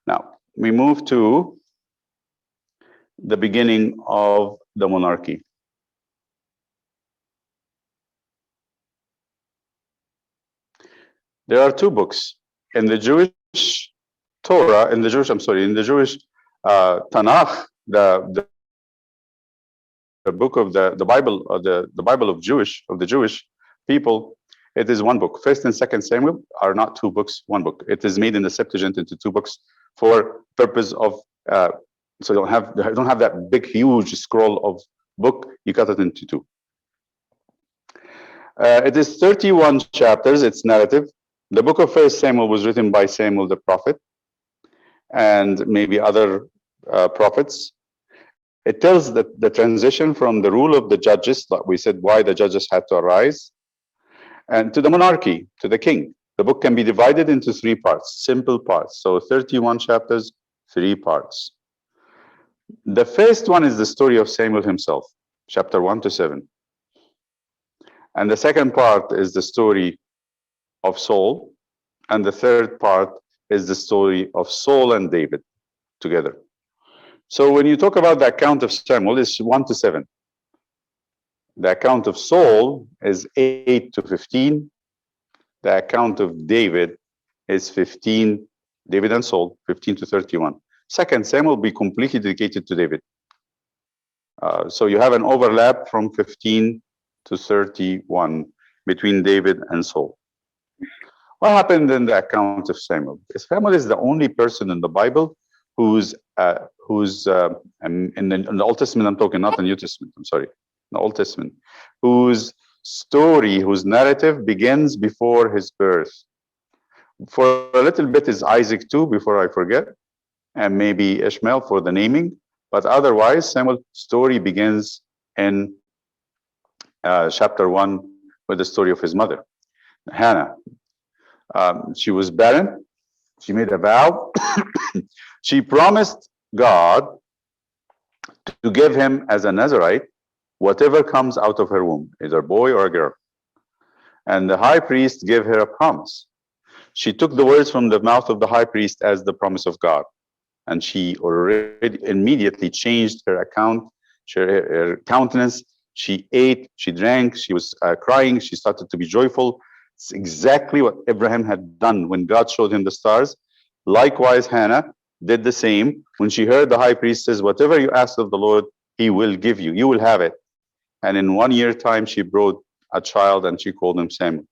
Now, we move to the beginning of the monarchy. There are two books in the Jewish Torah, in the Jewish Tanakh, the book of the Bible, or the Bible of the Jewish people. It is one book. First and Second Samuel are not two books, one book. It is made in the Septuagint into two books for purpose of so you don't have that big huge scroll of book. You cut it into two. It is 31 chapters. It's narrative. The book of First Samuel was written by Samuel the prophet and maybe other prophets. It tells the transition from the rule of the judges, like we said, why the judges had to arise, and to the monarchy, to the king. The book can be divided into three parts, simple parts. So 31 chapters, three parts. The first one is the story of Samuel himself, chapter 1 to 7. And the second part is the story of Saul. And the third part is the story of Saul and David together. So when you talk about the account of Samuel, it's 1 to 7. The account of Saul is 8 to 15. The account of David is 15, David and Saul, 15 to 31. Second Samuel will be completely dedicated to David. So you have an overlap from 15 to 31 between David and Saul. What happened in the account of Samuel? Samuel is the only person in the Bible who's in the Old Testament, I'm talking, not the New Testament, I'm sorry, the Old Testament, whose story, whose narrative begins before his birth. For a little bit is Isaac too, before I forget, and maybe Ishmael for the naming, but otherwise Samuel's story begins in chapter 1 with the story of his mother, Hannah. She was barren. She made a vow. She promised God to give him as a Nazirite whatever comes out of her womb, either a boy or a girl. And the high priest gave her a promise. She took the words from the mouth of the high priest as the promise of God. And she already immediately changed her her countenance. She ate, she drank, she was crying, she started to be joyful. It's exactly what Abraham had done when God showed him the stars. Likewise, Hannah did the same. When she heard the high priest says, whatever you ask of the Lord, he will give you. You will have it. And in 1 year time, she brought a child and she called him Samuel.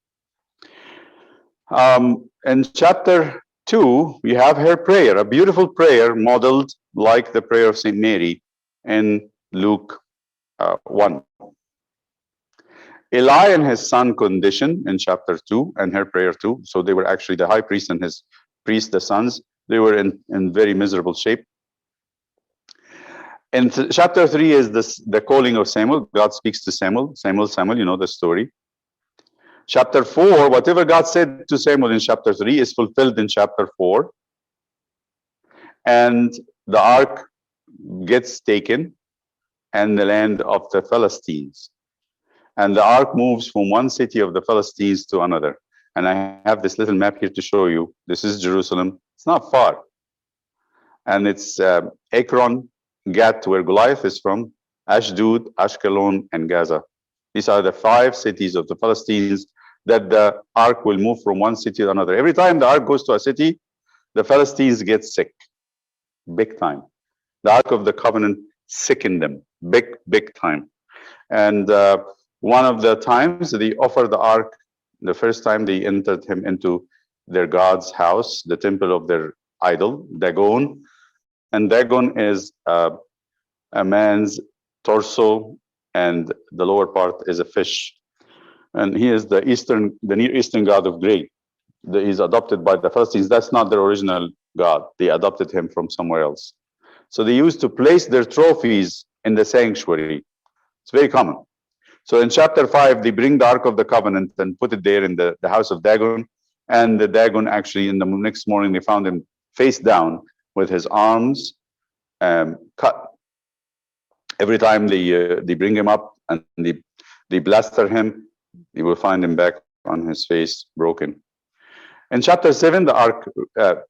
In chapter 2, we have her prayer, a beautiful prayer modeled like the prayer of St. Mary in Luke 1. Eli and his son condition in chapter 2 and her prayer too. So they were actually the high priest and his priest, the sons. They were in very miserable shape. In chapter 3 is the calling of Samuel. God speaks to Samuel. Samuel, you know the story. Chapter 4, whatever God said to Samuel in chapter 3 is fulfilled in chapter 4. And the ark gets taken and the land of the Philistines. And the ark moves from one city of the Philistines to another. And I have this little map here to show you. This is Jerusalem. It's not far. And it's Ekron, Gath, where Goliath is from, Ashdod, Ashkelon, and Gaza. These are the 5 cities of the Philistines that the ark will move from one city to another. Every time the ark goes to a city, the Philistines get sick. Big time. The Ark of the Covenant sickened them. Big time. And one of the times they offered the ark, the first time they entered him into their God's house, the temple of their idol, Dagon. And Dagon is a man's torso, and the lower part is a fish. And he is the Near Eastern god of grain. He's adopted by the Philistines. That's not their original god. They adopted him from somewhere else. So they used to place their trophies in the sanctuary. It's very common. So in chapter 5, they bring the Ark of the Covenant and put it there in the house of Dagon. And the Dagon actually, in the next morning, they found him face down with his arms cut. Every time they bring him up and they blaster him, you will find him back on his face broken. In chapter 7, the ark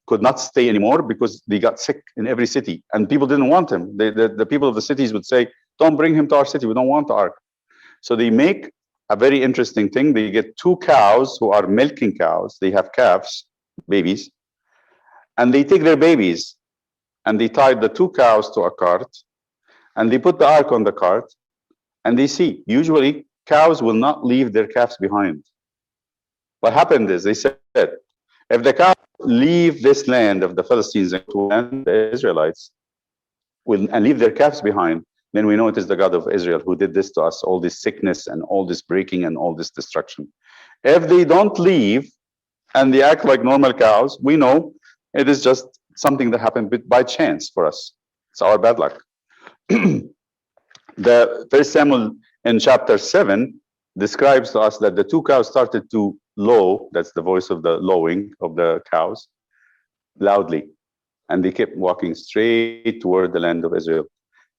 could not stay anymore because they got sick in every city and people didn't want him. The people of the cities would say, don't bring him to our city. We don't want the ark. So they make a very interesting thing. They get 2 cows who are milking cows. They have calves, babies, and they take their babies and they tie the 2 cows to a cart and they put the ark on the cart and they see. Usually cows will not leave their calves behind. What happened is they said, if the cows leave this land of the Philistines and the Israelites and leave their calves behind, then we know it is the God of Israel who did this to us, all this sickness and all this breaking and all this destruction. If they don't leave and they act like normal cows, we know it is just something that happened by chance for us. It's our bad luck. The First Samuel in chapter 7 describes to us that the 2 cows started to low, that's the voice of the lowing of the cows, loudly. And they kept walking straight toward the land of Israel.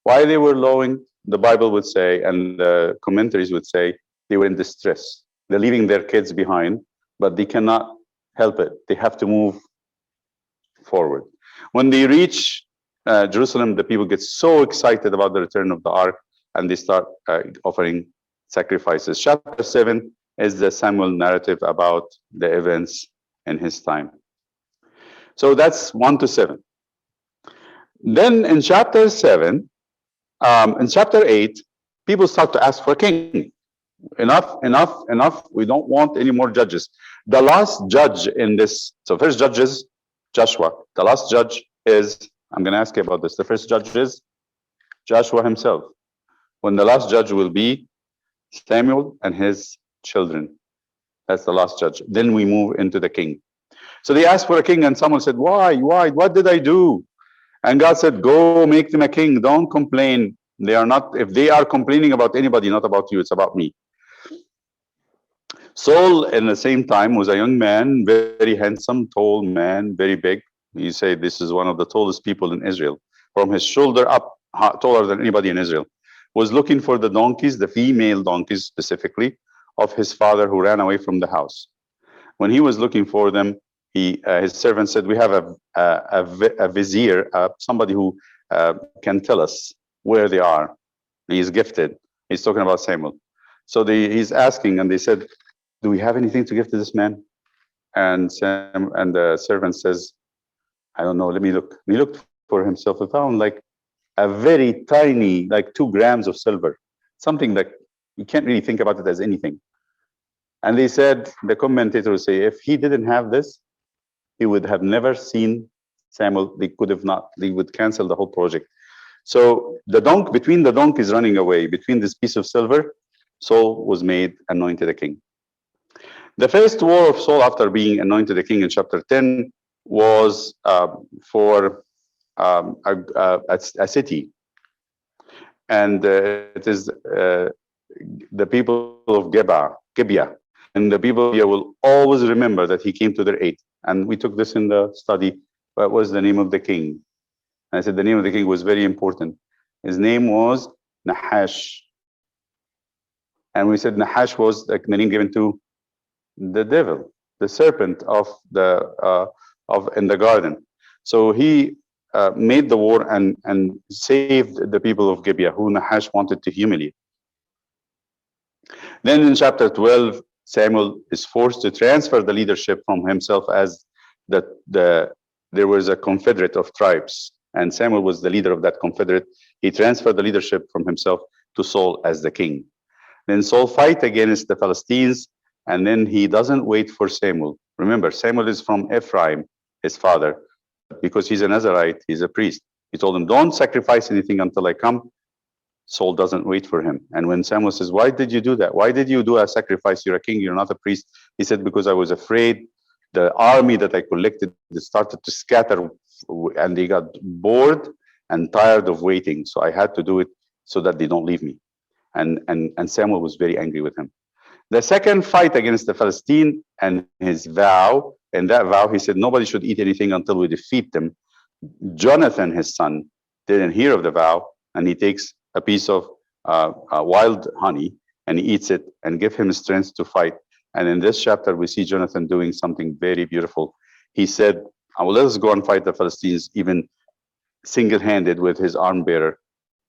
Why they were lowing, the Bible would say, and the commentaries would say, they were in distress. They're leaving their kids behind, but they cannot help it. They have to move forward. When they reach Jerusalem, the people get so excited about the return of the ark, and they start offering sacrifices. Chapter 7 is the Samuel narrative about the events in his time. So that's 1 to 7. Then in chapter 7, in chapter 8, people start to ask for a king. Enough, enough, enough. We don't want any more judges. The last judge in this, so first judge is Joshua. The last judge is, I'm going to ask you about this. The first judge is Joshua himself. When the last judge will be Samuel and his children. That's the last judge. Then we move into the king. So they asked for a king and someone said, why? What did I do? And God said, go make them a king. Don't complain. They are not, if they are complaining about anybody, not about you, it's about me. Saul, in the same time, was a young man, very handsome, tall man, very big. You say this is one of the tallest people in Israel. From his shoulder up, taller than anybody in Israel. Was looking for the donkeys, the female donkeys specifically, of his father who ran away from the house. When he was looking for them, his servant said, we have a vizier, somebody who can tell us where they are. He's gifted. He's talking about Samuel. So he's asking, and they said, do we have anything to give to this man? And the servant says, I don't know, let me look. He looked for himself and found like a very tiny, like 2 grams of silver, something that you can't really think about it as anything. And they said, the commentators say, if he didn't have this, he would have never seen Samuel. They would cancel the whole project. So between the donkeys running away, between this piece of silver, Saul was made anointed a king. The first war of Saul after being anointed a king in chapter 10 was for a city. And it is the people of Gibeah. And the people here will always remember that he came to their aid. And we took this in the study. What was the name of the king? And I said the name of the king was very important. His name was Nahash. And we said Nahash was the name given to the devil, the serpent in the garden. So he made the war and saved the people of Gibeah, who Nahash wanted to humiliate. Then in chapter 12, Samuel is forced to transfer the leadership from himself as there was a confederate of tribes, and Samuel was the leader of that confederate. He transferred the leadership from himself to Saul as the king. Then Saul fight against the Philistines, and then he doesn't wait for Samuel. Remember, Samuel is from Ephraim, his father, because he's a Nazarite, he's a priest. He told him, don't sacrifice anything until I come. Saul doesn't wait for him. And when Samuel says, why did you do that? Why did you do a sacrifice? You're a king, you're not a priest. He said, because I was afraid the army that I collected started to scatter and they got bored and tired of waiting. So I had to do it so that they don't leave me. And Samuel was very angry with him. The second fight against the Philistine and his vow, in that vow, he said, nobody should eat anything until we defeat them. Jonathan, his son, didn't hear of the vow, and he takes a piece of wild honey and he eats it and give him strength to fight. And in this chapter, we see Jonathan doing something very beautiful. He said, let us go and fight the Philistines, even single-handed with his arm bearer.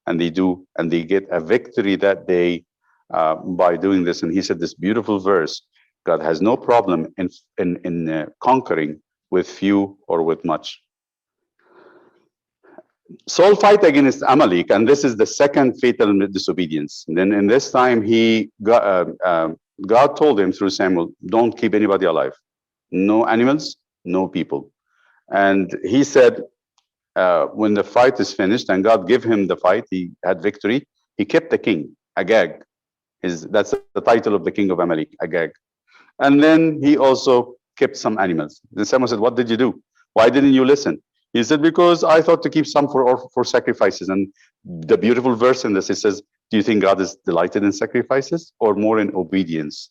And they do, and they get a victory that day by doing this. And he said this beautiful verse: God has no problem in conquering with few or with much. Saul fight against Amalek, and this is the second fatal disobedience. And then in this time, God told him through Samuel, don't keep anybody alive. No animals, no people. And he said, when the fight is finished and God gave him the fight, he had victory, he kept the king, Agag. That's the title of the king of Amalek, Agag. And then he also kept some animals. Then Samuel said, what did you do? Why didn't you listen? He said, because I thought to keep some for sacrifices. And the beautiful verse in this, it says, do you think God is delighted in sacrifices or more in obedience?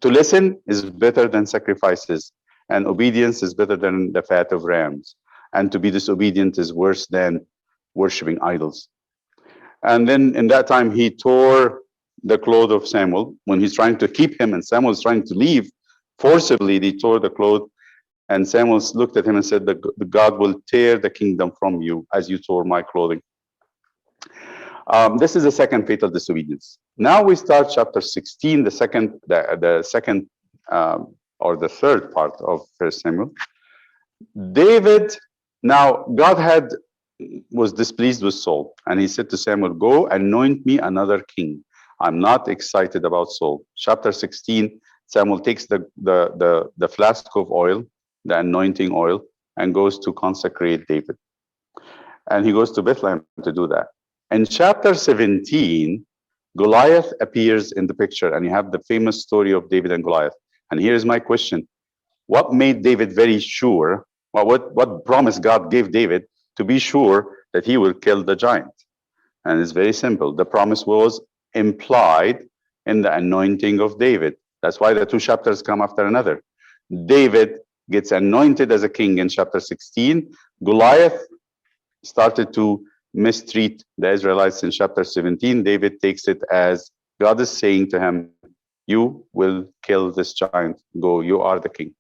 To listen is better than sacrifices, and obedience is better than the fat of rams. And to be disobedient is worse than worshiping idols. And then in that time, he tore the clothes of Samuel when he's trying to keep him, and Samuel is trying to leave forcibly. They tore the clothes. And Samuel looked at him and said, God will tear the kingdom from you as you tore my clothing. This is the second fatal disobedience. Now we start chapter 16, the second or the third part of 1 Samuel. David, now God was displeased with Saul, and he said to Samuel, go anoint me another king. I'm not excited about Saul. Chapter 16, Samuel takes the flask of oil, the anointing oil, and goes to consecrate David. And he goes to Bethlehem to do that. In chapter 17, Goliath appears in the picture, and you have the famous story of David and Goliath. And here's my question. What made David very sure, what promise God gave David to be sure that he will kill the giant? And it's very simple. The promise was implied in the anointing of David. That's why the two chapters come after another. David gets anointed as a king in chapter 16. Goliath started to mistreat the Israelites in chapter 17. David takes it as God is saying to him, you will kill this giant. Go, you are the king.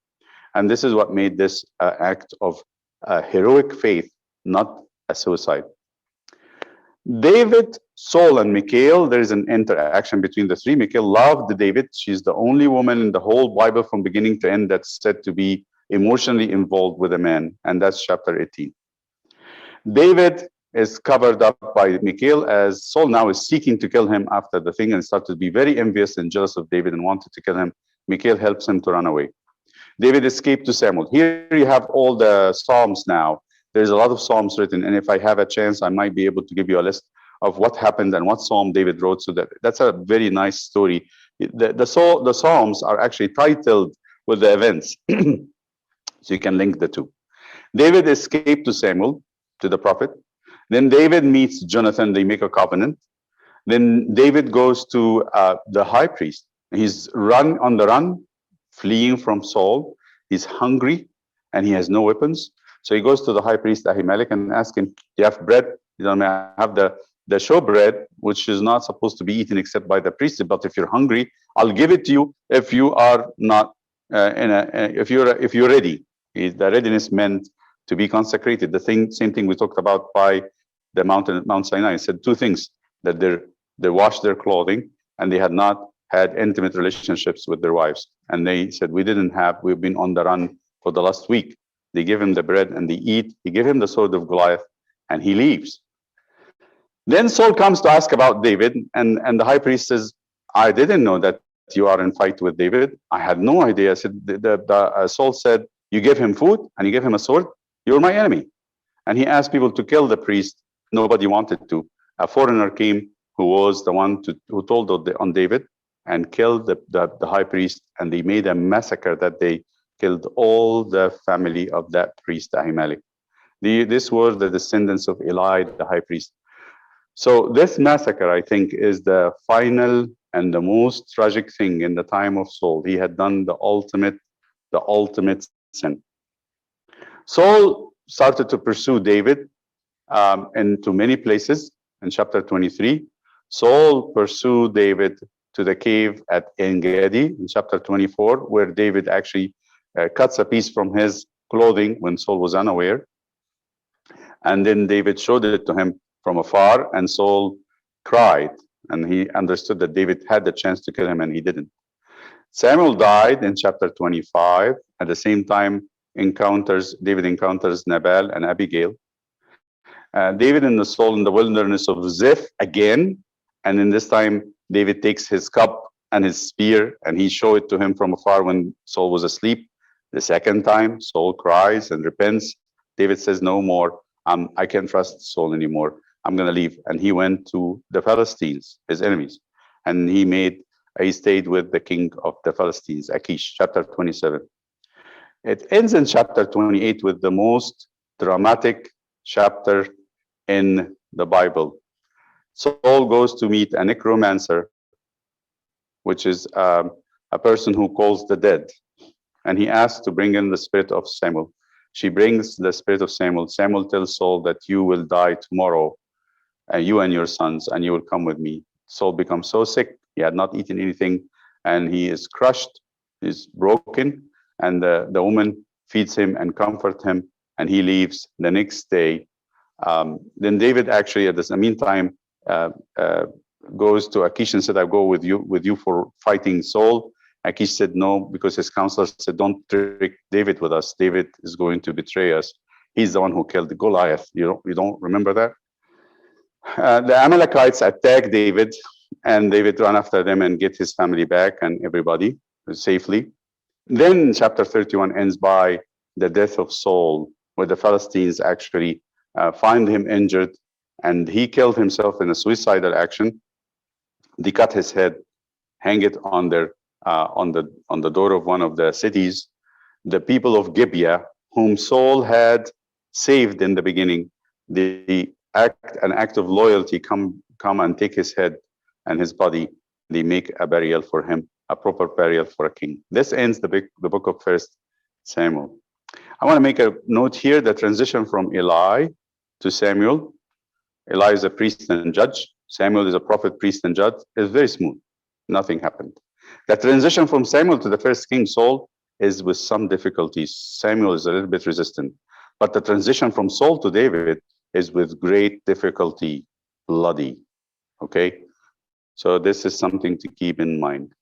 And this is what made this act of heroic faith, not a suicide. David, Saul, and Michal, there is an interaction between the three. Michal loved David. She's the only woman in the whole Bible from beginning to end that's said to be emotionally involved with a man, and that's chapter 18. David is covered up by Michal as Saul now is seeking to kill him after the thing and started to be very envious and jealous of David and wanted to kill him. Michal helps him to run away. David escaped to Samuel. Here you have all the Psalms now. There's a lot of Psalms written, and if I have a chance, I might be able to give you a list of what happened and what Psalm David wrote. So that's a very nice story. The Psalms are actually titled with the events, so you can link the two. David escaped to Samuel, to the prophet. Then David meets Jonathan. They make a covenant. Then David goes to the high priest. He's on the run, fleeing from Saul. He's hungry, and he has no weapons. So he goes to the high priest Ahimelech and asks him, do you have bread? You know, I have the showbread, which is not supposed to be eaten except by the priest. But if you're hungry, I'll give it to you if you are not if you're ready. The readiness meant to be consecrated. Same thing we talked about by the mountain at Mount Sinai. It said two things: that they washed their clothing and they had not had intimate relationships with their wives. And they said, we've been on the run for the last week. They give him the bread and they eat. He gave him the sword of Goliath and he leaves. Then Saul comes to ask about David, and the high priest says, I didn't know that you are in fight with David. I had no idea. I said, Saul said, you gave him food and you gave him a sword. You're my enemy. And he asked people to kill the priest. Nobody wanted to. A foreigner came who was the one who told on David and killed the high priest. And they made a massacre that they killed all the family of that priest, Ahimelech. This were the descendants of Eli, the high priest. So this massacre, I think, is the final and the most tragic thing in the time of Saul. He had done the ultimate sin. Saul started to pursue David into many places. In chapter 23, Saul pursued David to the cave at En Gedi in chapter 24, where David actually cuts a piece from his clothing when Saul was unaware. And then David showed it to him from afar, and Saul cried, and he understood that David had the chance to kill him, and he didn't. Samuel died in chapter 25. At the same time, David encounters Nabal and Abigail. David and Saul in the wilderness of Ziph again, and in this time, David takes his cup and his spear, and he showed it to him from afar when Saul was asleep. The second time, Saul cries and repents. David says, no more. I can't trust Saul anymore. I'm going to leave. And he went to the Philistines, his enemies. And he stayed with the king of the Philistines, Achish, chapter 27. It ends in chapter 28 with the most dramatic chapter in the Bible. Saul goes to meet a necromancer, which is a person who calls the dead. And he asks to bring in the spirit of Samuel. She brings the spirit of Samuel. Samuel tells Saul that you will die tomorrow, you and your sons, and you will come with me. Saul becomes so sick, he had not eaten anything, and he is crushed, he's broken, and the woman feeds him and comforts him, and he leaves the next day. Then David actually, in the meantime, goes to Achish and said, I'll go with you for fighting Saul. Achish said no, because his counselors said, don't trick David with us. David is going to betray us. He's the one who killed Goliath. You don't remember that? The Amalekites attack David, and David ran after them and get his family back and everybody safely. Then chapter 31 ends by the death of Saul, where the Philistines actually find him injured, and he killed himself in a suicidal action. They cut his head, hang it on the door of one of the cities. The people of Gibeah, whom Saul had saved in the beginning, an act of loyalty, come and take his head and his body. They make a burial for him, a proper burial for a king. This ends the book of 1 Samuel. I want to make a note here: the transition from Eli to Samuel. Eli is a priest and judge. Samuel is a prophet, priest, and judge. Is very smooth. Nothing happened. The transition from Samuel to the first king, Saul, is with some difficulties. Samuel is a little bit resistant. But the transition from Saul to David is with great difficulty, bloody. Okay? So this is something to keep in mind.